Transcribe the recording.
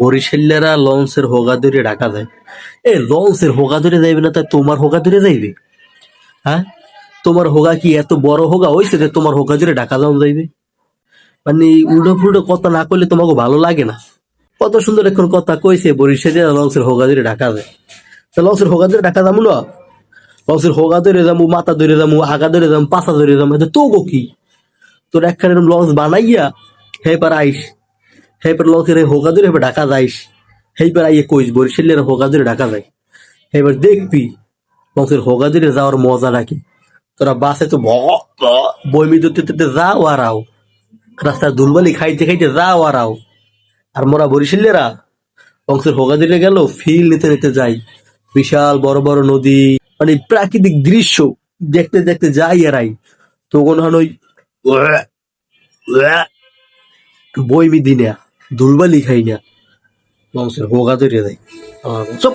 বরিশালেরা লঞ্চের হোগা ধরে ঢাকা যায়। এ লঞ্চের হোগা ধরে যাইবে না তাই তোমার হোগা ধরে যাইবে? হ্যাঁ, তোমার হোগা কি এত বড় হোগা হয়েছে যে তোমার হোগা ধরে ঢাকা যাওয়া যাইবে? মানে উল্টো ফুল্টো কথা না করলে তোমাকে ভালো লাগে না? কত সুন্দর এখন কথা কইছে বরিশালে লঞ্চের হোগা ধরে ঢাকা যায়। তা লঞ্চের হোগা ধরে ঢাকা যাবো না? লঞ্চের হোগা ধরে যাবো, মাথা ধরে যাবো, আগা ধরে যাবো, পাছা ধরে যাবো, তো গো কি তোর একখানে লঞ্চ বানাইয়া হেপার আইস, হেপার লঞ্চের হোগা ধরে হেপার ঢাকা যাইস, হেপার আইয়ে কইস বরিশালের হোগা ধরে ঢাকা যায়। এবার দেখবি লঞ্চের হোগা ধরে যাওয়ার মজা নাকি। তোরা বাসে তো বইমি ধরতে যাও আর আও, রাস্তার ধুলবালি খাইতে খাইতে যাও আর আও। আর মোরা বরিশালেরা লঞ্চের হোগা ধরে গেল ফিল নিতে নিতে যাই, বিশাল বড় বড় নদী, মানে প্রাকৃতিক দৃশ্য দেখতে দেখতে যাই আর আই। তখন হন ওই বইমি দিনা ধুলবালি খাই না, লঞ্চের হোগা ধরে যাই। সব